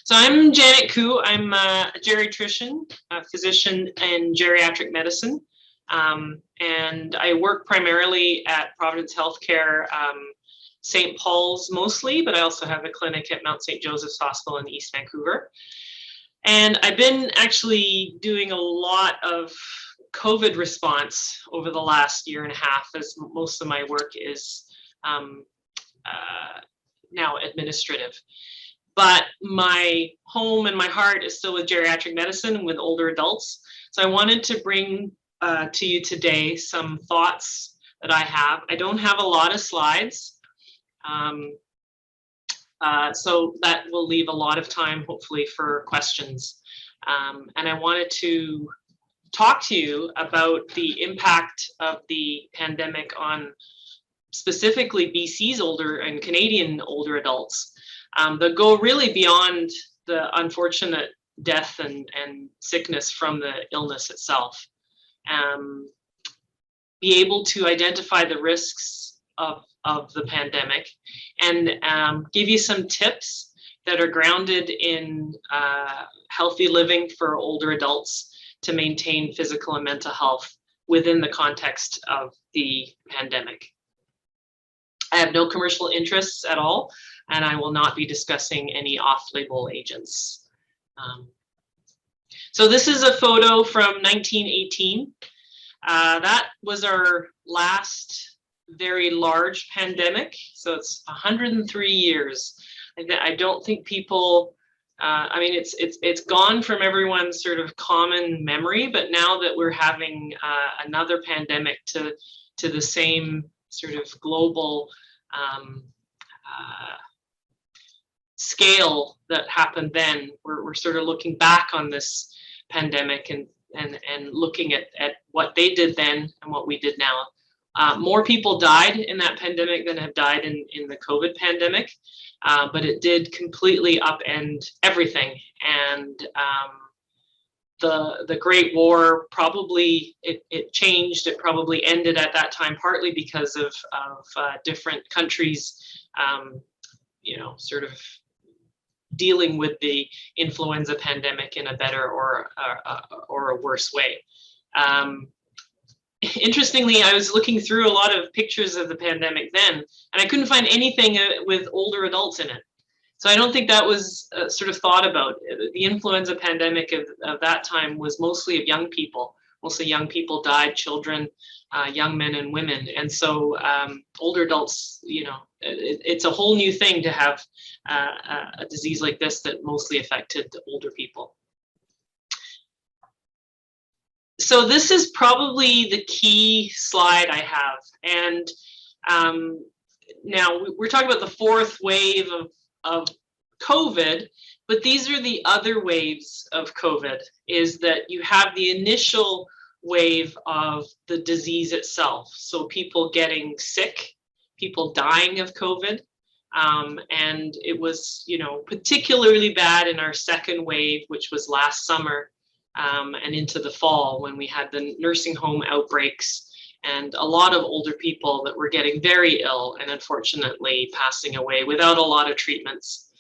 So I'm Janet Koo. I'm a geriatrician, a physician in geriatric medicine. And I work primarily at Providence Healthcare, St. Paul's mostly, but I also have a clinic at Mount St. Joseph's Hospital in East Vancouver. And I've been actually doing a lot of COVID response over the last year and a half, as most of my work is now administrative. But my home and my heart is still with geriatric medicine and with older adults. So I wanted to bring to you today some thoughts that I have. I don't have a lot of slides, so that will leave a lot of time, hopefully, for questions. And I wanted to talk to you about the impact of the pandemic on specifically BC's older and Canadian older adults. That go really beyond the unfortunate death and sickness from the illness itself. Be able to identify the risks of the pandemic and give you some tips that are grounded in healthy living for older adults to maintain physical and mental health within the context of the pandemic. I have no commercial interests at all, and I will not be discussing any off-label agents. So this is a photo from 1918. That was our last very large pandemic. So it's 103 years. I don't think people, I mean, it's gone from everyone's sort of common memory, but now that we're having another pandemic to the same sort of global scale that happened then, we're sort of looking back on this pandemic and looking at what they did then and what we did now. More people died in that pandemic than have died in the COVID pandemic, but it did completely upend everything. And the Great War probably, it changed, it probably ended at that time, partly because of different countries, you know, sort of dealing with the influenza pandemic in a better or a worse way. Interestingly, I was looking through a lot of pictures of the pandemic then, and I couldn't find anything with older adults in it. So I don't think that was sort of thought about. The influenza pandemic of that time was mostly of young people. Mostly young people died, children, young men and women. And so older adults, you know, it's a whole new thing to have a disease like this that mostly affected older people. So this is probably the key slide I have. And now we're talking about the fourth wave of COVID, but these are the other waves of COVID, is that you have the initial wave of the disease itself. So people getting sick, people dying of COVID. And it was, you know, particularly bad in our second wave, which was last summer and into the fall, when we had the nursing home outbreaks and a lot of older people that were getting very ill and unfortunately passing away without a lot of treatments.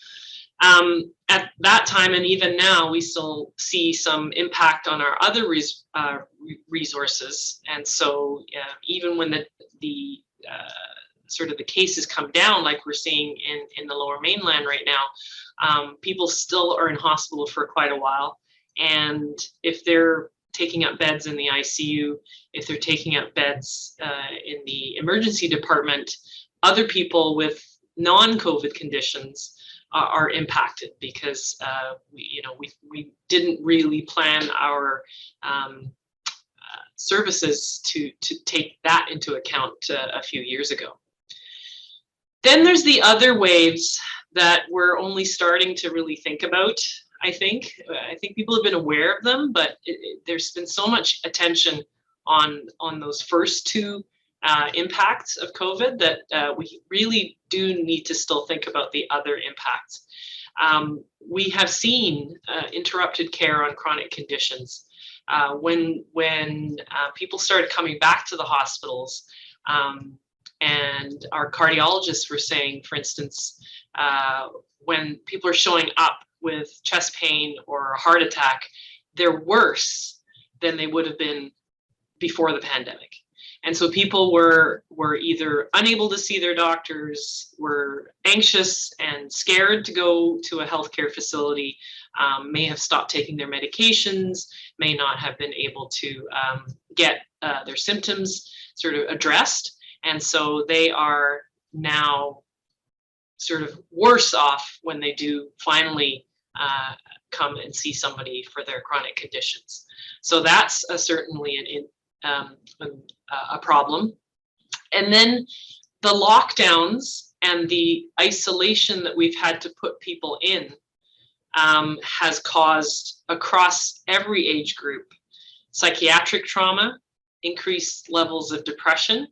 At that time, and even now, we still see some impact on our other resources. And so even when the sort of the cases come down, like we're seeing in the Lower Mainland right now, people still are in hospital for quite a while. And if they're taking up beds in the ICU, if they're taking up beds in the emergency department, other people with non-COVID conditions are impacted because we didn't really plan our services to take that into account a few years ago. Then there's the other waves that we're only starting to really think about. I think people have been aware of them, but there's been so much attention on those first two impacts of COVID that we really do need to still think about the other impacts. We have seen interrupted care on chronic conditions. When people started coming back to the hospitals, And our cardiologists were saying, for instance, when people are showing up with chest pain or a heart attack, they're worse than they would have been before the pandemic. And so people were either unable to see their doctors, were anxious and scared to go to a healthcare facility, may have stopped taking their medications, may not have been able to get their symptoms sort of addressed. And so they are now sort of worse off when they do finally come and see somebody for their chronic conditions. So that's certainly a problem. And then the lockdowns and the isolation that we've had to put people in has caused, across every age group, psychiatric trauma, increased levels of depression,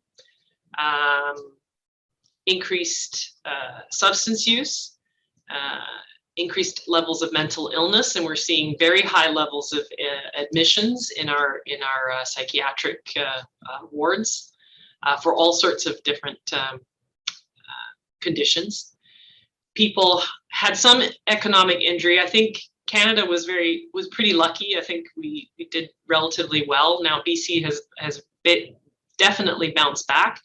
increased substance use, increased levels of mental illness, and we're seeing very high levels of admissions in our psychiatric wards for all sorts of different conditions. People had some economic injury. I think Canada was pretty lucky. I think we did relatively well. Now BC has definitely bounced back,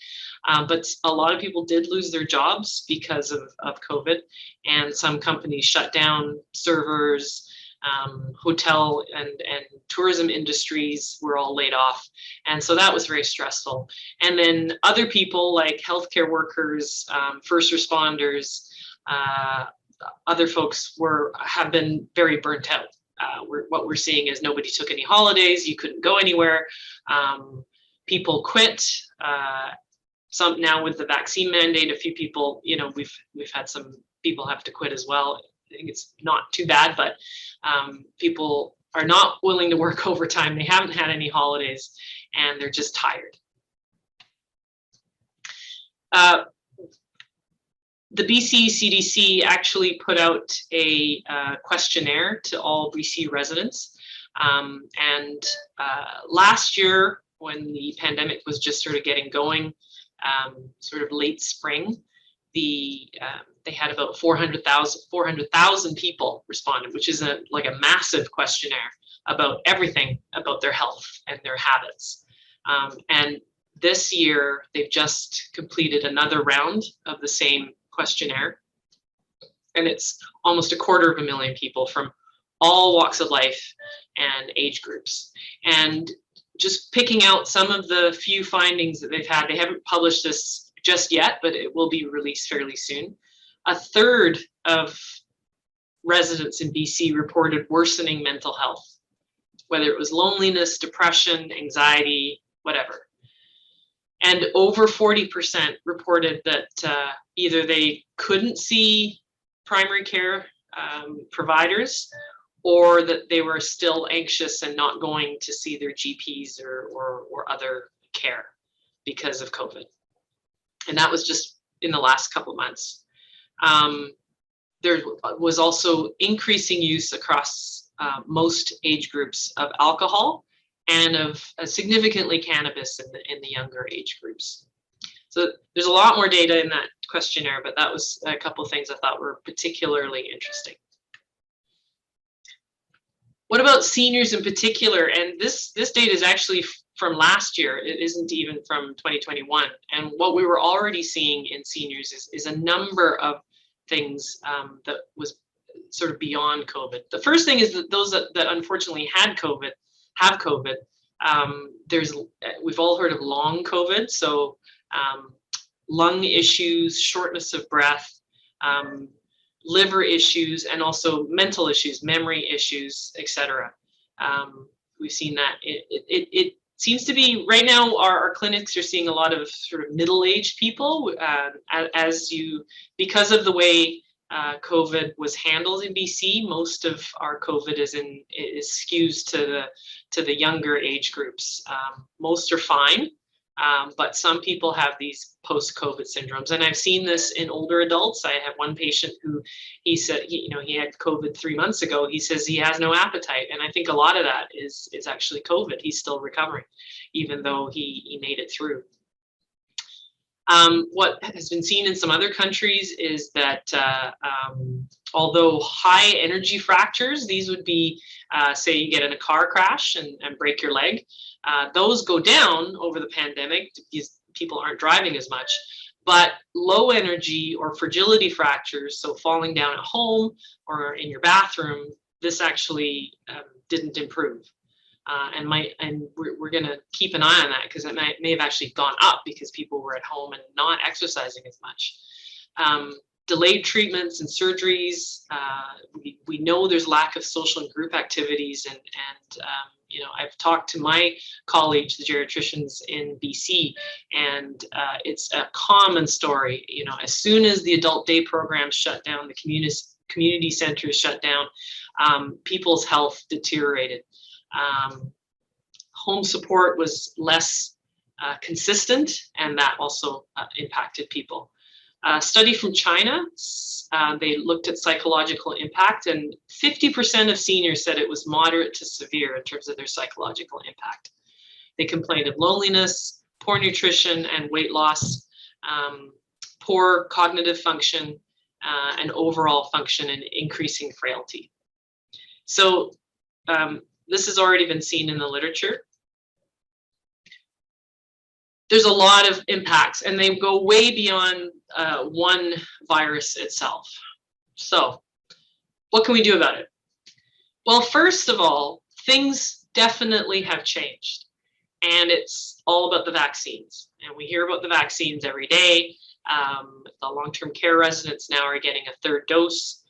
but a lot of people did lose their jobs because of COVID, and some companies shut down. Servers, hotel and tourism industries were all laid off, and so that was very stressful. And then other people like healthcare workers, first responders, other folks have been very burnt out. What we're seeing is nobody took any holidays. You couldn't go anywhere. People quit. Some now with the vaccine mandate, a few people, we've had some people have to quit as well. I think it's not too bad, but people are not willing to work overtime. They haven't had any holidays, and they're just tired. The BC CDC actually put out a questionnaire to all BC residents. And last year, when the pandemic was just sort of getting going, sort of late spring, they had about 400,000 people responded, which is like a massive questionnaire about everything about their health and their habits. And this year, they've just completed another round of the same questionnaire, and it's almost 250,000 people from all walks of life and age groups. And just picking out some of the few findings that they've had, they haven't published this just yet, but it will be released fairly soon. A third of residents in BC reported worsening mental health, whether it was loneliness, depression, anxiety, whatever. And over 40% reported that either they couldn't see primary care providers, or that they were still anxious and not going to see their GPs or other care because of COVID. And that was just in the last couple of months. There was also increasing use across most age groups of alcohol, and of significantly cannabis in the younger age groups. So there's a lot more data in that questionnaire, but that was a couple of things I thought were particularly interesting. What about seniors in particular? And this data is actually from last year. It isn't even from 2021. And what we were already seeing in seniors is a number of things that was sort of beyond COVID. The first thing is that those that unfortunately have COVID. We've all heard of long COVID, so lung issues, shortness of breath, liver issues, and also mental issues, memory issues, etc. We've seen that. It seems to be right now our clinics are seeing a lot of sort of middle-aged people because of the way COVID was handled in BC. Most of our COVID is skews to the younger age groups. Most are fine, but some people have these post-COVID syndromes, and I've seen this in older adults. I have one patient who he said he had COVID 3 months ago. He says he has no appetite, and I think a lot of that is actually COVID. He's still recovering, even though he made it through. What has been seen in some other countries is that although high energy fractures, these would be, say you get in a car crash and break your leg, those go down over the pandemic because people aren't driving as much. But low energy or fragility fractures, so falling down at home or in your bathroom, this actually didn't improve. And we're going to keep an eye on that because it may have actually gone up because people were at home and not exercising as much. Delayed treatments and surgeries. We know there's lack of social and group activities, and you know, I've talked to my colleagues, the geriatricians in BC, and it's a common story. You know, as soon as the adult day programs shut down, the community centers shut down, people's health deteriorated. Home support was less consistent, and that also impacted people. A study from China, they looked at psychological impact, and 50% of seniors said it was moderate to severe in terms of their psychological impact. They complained of loneliness, poor nutrition and weight loss, poor cognitive function, and overall function, and increasing frailty. So this has already been seen in the literature. There's a lot of impacts, and they go way beyond one virus itself. So what can we do about it? Well, first of all, things definitely have changed, and it's all about the vaccines. And we hear about the vaccines every day. The long-term care residents now are getting a third dose.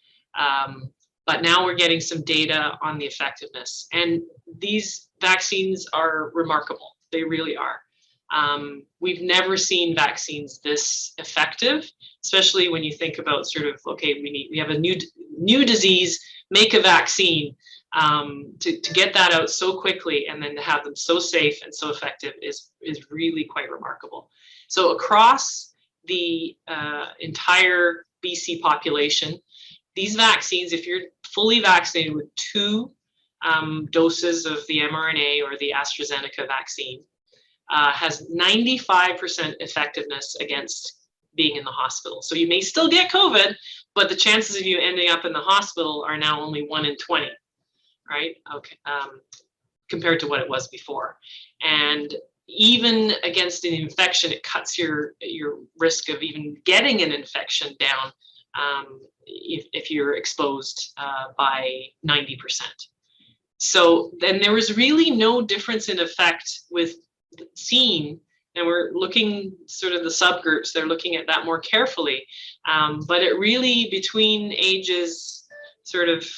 But now we're getting some data on the effectiveness. And these vaccines are remarkable. They really are. We've never seen vaccines this effective, especially when you think about sort of, okay, we have a new disease, make a vaccine. To get that out so quickly and then to have them so safe and so effective is really quite remarkable. So across the entire BC population, these vaccines, if you're fully vaccinated with 2 doses of the mRNA or the AstraZeneca vaccine, has 95% effectiveness against being in the hospital. So you may still get COVID, but the chances of you ending up in the hospital are now only 1 in 20, right? Okay, compared to what it was before. And even against an infection, it cuts your risk of even getting an infection down if you're exposed by 90%. So then there was really no difference in effect with seen, and we're looking sort of the subgroups, they're looking at that more carefully. But it really, between ages sort of,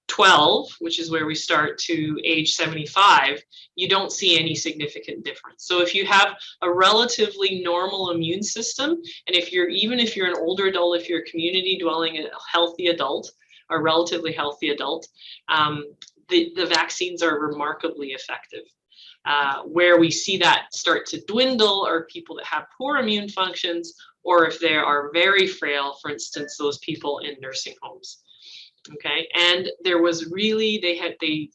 12, which is where we start, to age 75, you don't see any significant difference. So if you have a relatively normal immune system, and even if you're an older adult, if you're a community dwelling, a healthy adult, a relatively healthy adult, the vaccines are remarkably effective. Where we see that start to dwindle are people that have poor immune functions, or if they are very frail, for instance, those people in nursing homes. Okay, and there was really, they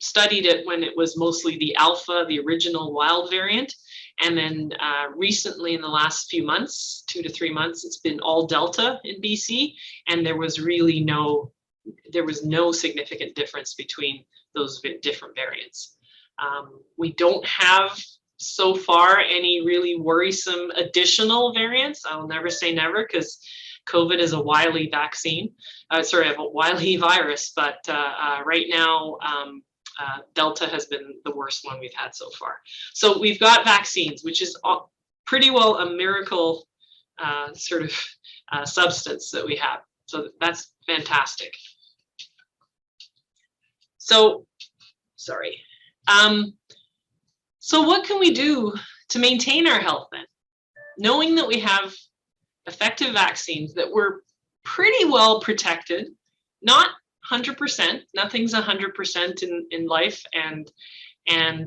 studied it when it was mostly the alpha, the original wild variant, and then recently in the last few months, 2 to 3 months, it's been all Delta in BC, and there was no significant difference between those different variants. We don't have so far any really worrisome additional variants. I'll never say never, because COVID is a wily vaccine, a wily virus, but right now, Delta has been the worst one we've had so far. So we've got vaccines, which is pretty well a miracle substance that we have. So that's fantastic. So, sorry. So what can we do to maintain our health then? Knowing that we have effective vaccines, that we're pretty well protected, not 100%, nothing's 100% in life, and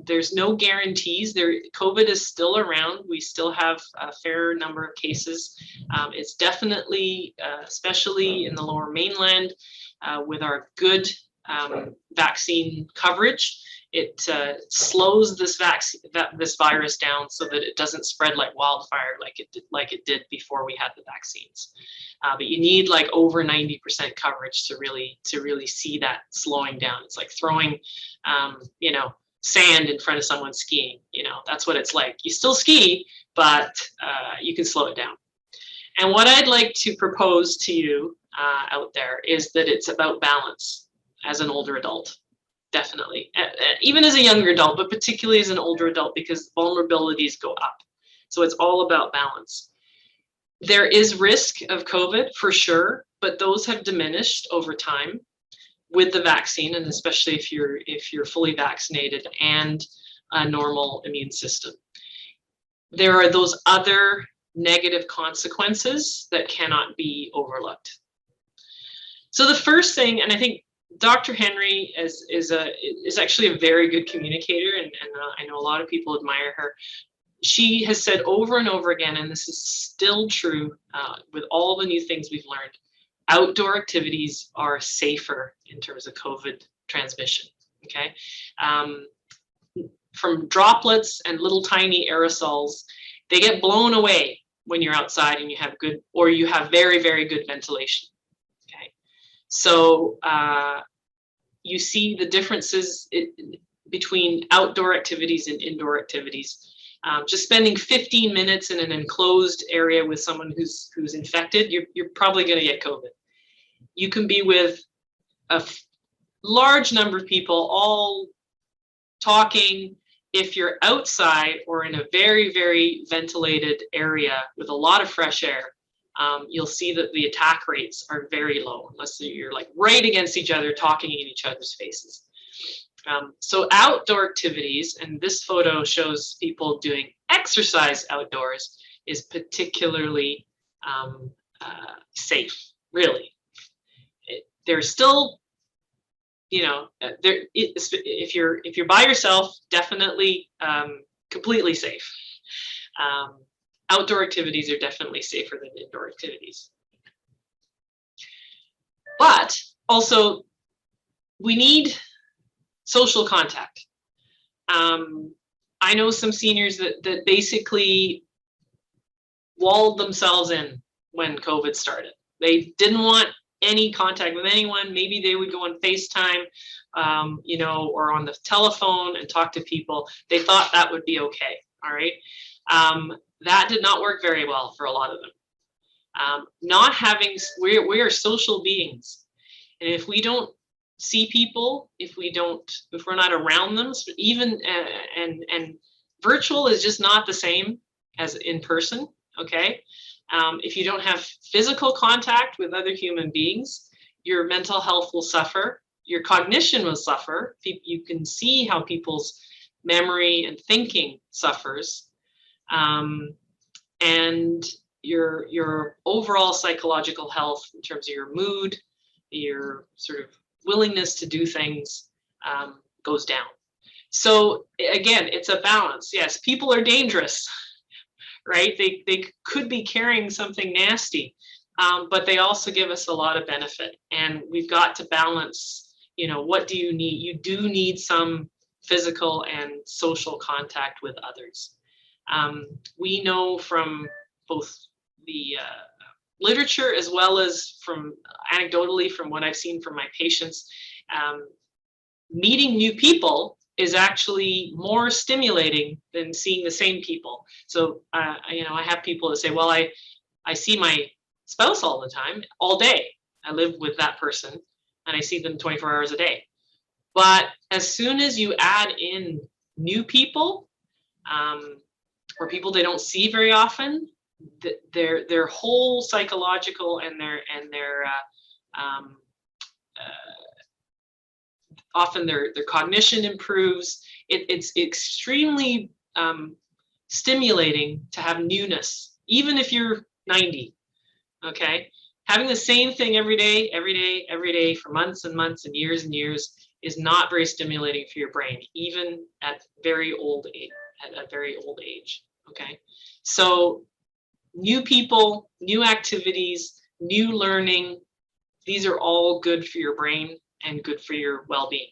there's no guarantees. COVID is still around. We still have a fair number of cases. It's definitely, especially in the Lower Mainland, with our good vaccine coverage, slows this this virus down so that it doesn't spread like wildfire like it did before we had the vaccines. But you need like over 90% coverage to really see that slowing down. It's like throwing, you know, sand in front of someone skiing. You know, that's what it's like. You still ski, but you can slow it down. And what I'd like to propose to you out there is that it's about balance as an older adult. Definitely, even as a younger adult, but particularly as an older adult, because vulnerabilities go up. So it's all about balance. There is risk of COVID for sure, but those have diminished over time with the vaccine, and especially if you're fully vaccinated and a normal immune system. There are those other negative consequences that cannot be overlooked. So the first thing, and I think Dr. Henry is actually a very good communicator, and I know a lot of people admire her. She has said over and over again, and this is still true with all the new things we've learned, outdoor activities are safer in terms of COVID transmission, okay? From droplets and little tiny aerosols, they get blown away when you're outside and you have good, or you have very, very good ventilation, okay? So you see the differences between outdoor activities and indoor activities. Just spending 15 minutes in an enclosed area with someone who's infected, you're probably going to get COVID. You can be with a large number of people all talking. If you're outside or in a very, very ventilated area with a lot of fresh air, you'll see that the attack rates are very low, unless you're like right against each other talking in each other's faces. So outdoor activities, and this photo shows people doing exercise outdoors, is particularly safe, really. There's still, you know, if you're by yourself, definitely completely safe. Outdoor activities are definitely safer than indoor activities. But also, we need social contact. I know some seniors that basically walled themselves in when COVID started. They didn't want any contact with anyone. Maybe they would go on FaceTime, you know, or on the telephone and talk to people. They thought that would be okay, all right? That did not work very well for a lot of them. Not having, we are social beings. And if we don't see people, if we're not around them, even, and virtual is just not the same as in person, okay? If you don't have physical contact with other human beings, your mental health will suffer, your cognition will suffer. You can see how people's memory and thinking suffers, and your overall psychological health in terms of your mood, your sort of willingness to do things goes down. So again, it's a balance. Yes, people are dangerous, right? They could be carrying something nasty, but they also give us a lot of benefit. And we've got to balance, you know, what do you need? You do need some physical and social contact with others. We know from both the literature as well as from anecdotally from what I've seen from my patients, meeting new people is actually more stimulating than seeing the same people. So, you know, I have people that say, well, I see my spouse all the time, all day. I live with that person and I see them 24 hours a day. But as soon as you add in new people, or people they don't see very often, their whole psychological and their often their cognition improves. It's extremely stimulating to have newness, even if you're 90, okay? Having the same thing every day for months and months and years is not very stimulating for your brain, even at very old age, okay? So new people, new activities, new learning, these are all good for your brain and good for your well-being.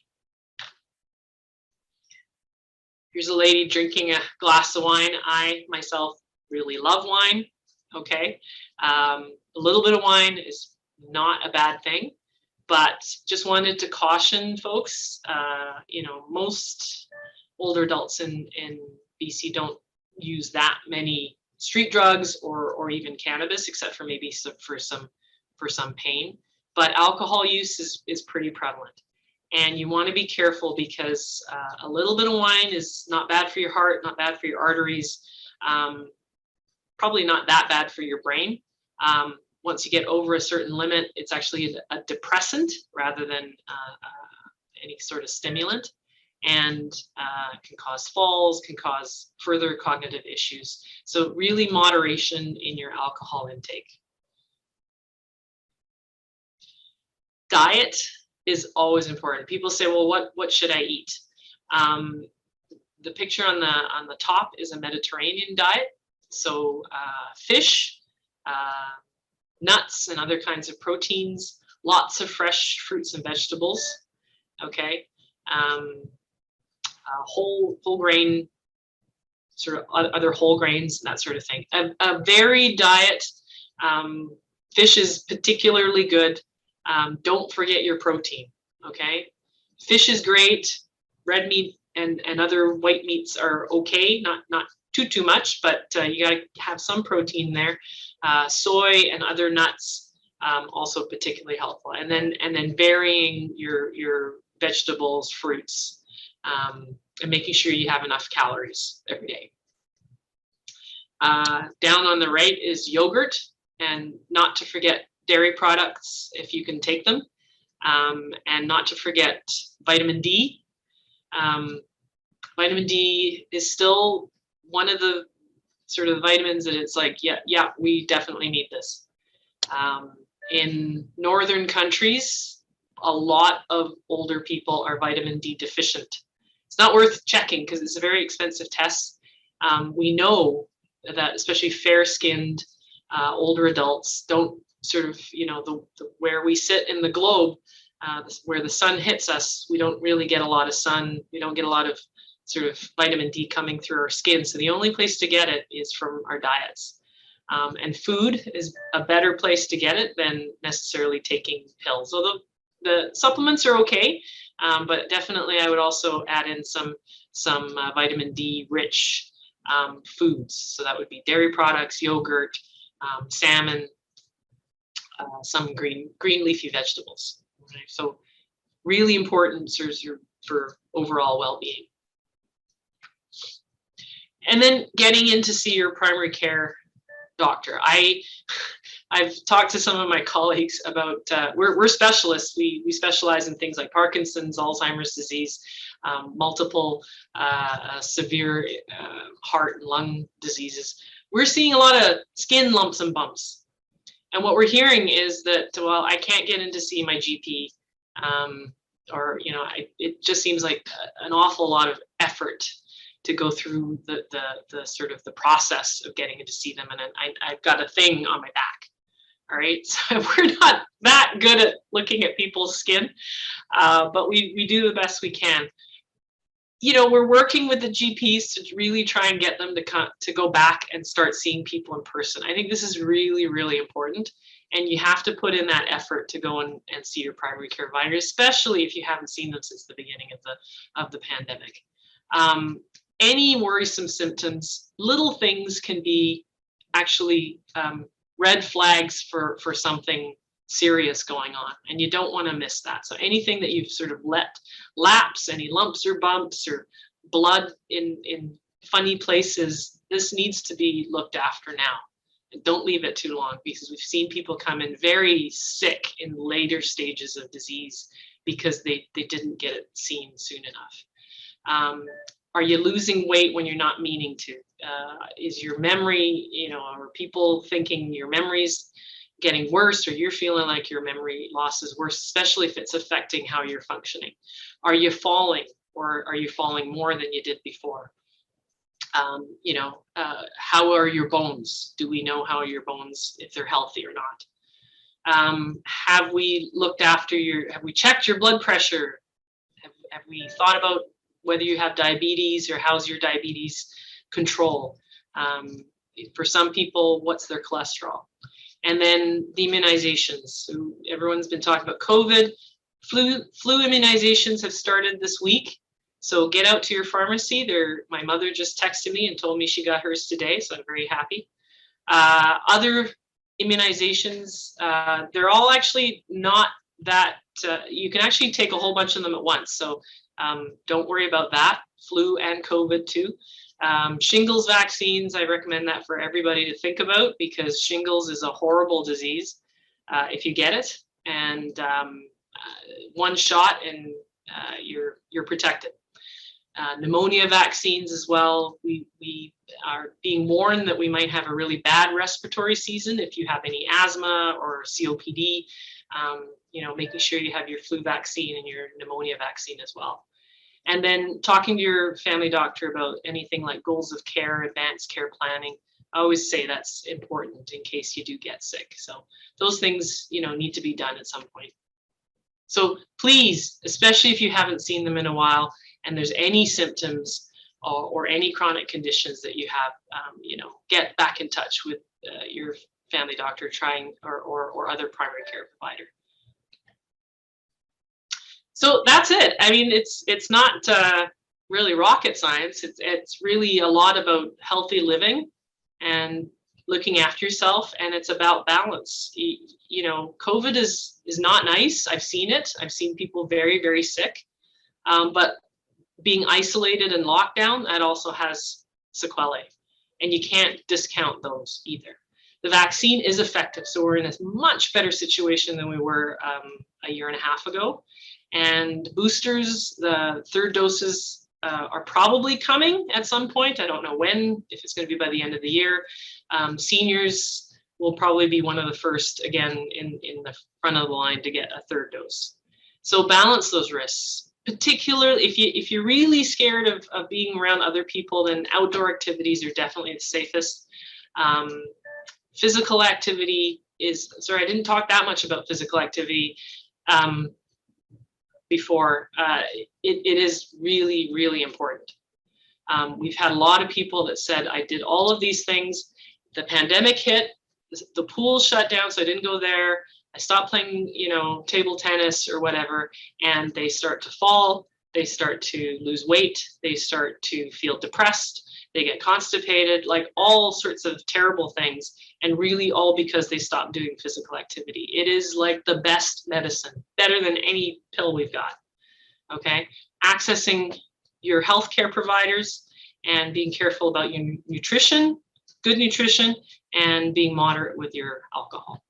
Here's a lady drinking a glass of wine. I myself really love wine. Okay, a little bit of wine is not a bad thing, but just wanted to caution folks. You know, most older adults in BC don't use that many street drugs or even cannabis, except for maybe for some pain. But alcohol use is pretty prevalent. And you want to be careful because a little bit of wine is not bad for your heart, not bad for your arteries, probably not that bad for your brain. Once you get over a certain limit, it's actually a depressant rather than any sort of stimulant, and can cause falls, can cause further cognitive issues. So really moderation in your alcohol intake. Diet is always important. People say, well, what should I eat? The picture on the top is a Mediterranean diet. So fish, nuts and other kinds of proteins, lots of fresh fruits and vegetables, okay? Whole grain, sort of other whole grains, that sort of thing. A varied diet. Fish is particularly good. Don't forget your protein, okay? Fish is great. Red meat and other white meats are okay, not too much, but you gotta have some protein there. Soy and other nuts also particularly helpful. And then varying your vegetables, fruits, and making sure you have enough calories every day. Down on the right is yogurt, and not to forget dairy products if you can take them, and not to forget vitamin D. Vitamin D is still one of the sort of vitamins that it's like, yeah, we definitely need this. In northern countries, a lot of older people are vitamin D deficient. It's not worth checking because it's a very expensive test. We know that especially fair-skinned older adults don't sort of, you know, where we sit in the globe, where the sun hits us, we don't really get a lot of sun. We don't get a lot of sort of vitamin D coming through our skin. So the only place to get it is from our diets. And food is a better place to get it than necessarily taking pills. Although the supplements are okay, but definitely I would also add in some vitamin D rich foods. So that would be dairy products, yogurt, salmon, some green leafy vegetables. Okay? So really important for overall well-being. And then getting in to see your primary care doctor. I've talked to some of my colleagues about, we're specialists. We specialize in things like Parkinson's, Alzheimer's disease, multiple severe heart and lung diseases. We're seeing a lot of skin lumps and bumps. And what we're hearing is that, well, I can't get in to see my GP, or, you know, it just seems like an awful lot of effort to go through the sort of the process of getting in to see them. And I've got a thing on my back. All right, so we're not that good at looking at people's skin, but we do the best we can. You know, we're working with the GPs to really try and get them to go back and start seeing people in person. I think this is really, really important. And you have to put in that effort to go and see your primary care provider, especially if you haven't seen them since the beginning of the pandemic. Any worrisome symptoms, little things can be actually red flags for something serious going on, and you don't want to miss that. So anything that you've sort of let lapse, any lumps or bumps or blood in funny places, this needs to be looked after now. And don't leave it too long, because we've seen people come in very sick in later stages of disease because they didn't get it seen soon enough. Are you losing weight when you're not meaning to? Is your memory, you know, are people thinking your memory's getting worse, or you're feeling like your memory loss is worse, especially if it's affecting how you're functioning? Are you falling, or are you falling more than you did before? You know, how are your bones? Do we know how your bones, if they're healthy or not? Have we looked after have we checked your blood pressure? Have we thought about whether you have diabetes or how's your diabetes control. For some people, what's their cholesterol? And then the immunizations. So everyone's been talking about COVID. Flu immunizations have started this week. So get out to your pharmacy. My mother just texted me and told me she got hers today, so I'm very happy. Other immunizations, they're all actually not that, you can actually take a whole bunch of them at once. So don't worry about that, flu and COVID too. Shingles vaccines, I recommend that for everybody to think about, because shingles is a horrible disease if you get it, and one shot and you're protected. Pneumonia vaccines as well. We are being warned that we might have a really bad respiratory season if you have any asthma or COPD. Making sure you have your flu vaccine and your pneumonia vaccine as well. And then talking to your family doctor about anything like goals of care, advanced care planning. I always say that's important in case you do get sick. So those things, need to be done at some point. So please, especially if you haven't seen them in a while and there's any symptoms or any chronic conditions that you have, get back in touch with your family doctor or other primary care provider. So that's it. I mean, it's not really rocket science. It's really a lot about healthy living and looking after yourself, and it's about balance. COVID is not nice. I've seen it. I've seen people very, very sick, but being isolated and locked down, that also has sequelae, and you can't discount those either. The vaccine is effective, so we're in a much better situation than we were a year and a half ago. And boosters, the third doses are probably coming at some point. I don't know when, if it's going to be by the end of the year. Seniors will probably be one of the first, again, in the front of the line to get a third dose. So balance those risks, particularly if you're really scared of being around other people, then outdoor activities are definitely the safest. Physical activity is, sorry, I didn't talk that much about physical activity before. It is really, really important. We've had a lot of people that said, I did all of these things. The pandemic hit, the pool shut down, so I didn't go there. I stopped playing, table tennis or whatever, and they start to fall. They start to lose weight. They start to feel depressed. They get constipated, like all sorts of terrible things, and really all because they stopped doing physical activity. It is like the best medicine, better than any pill we've got, okay? Accessing your healthcare providers and being careful about your nutrition, good nutrition, and being moderate with your alcohol.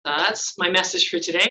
That's my message for today.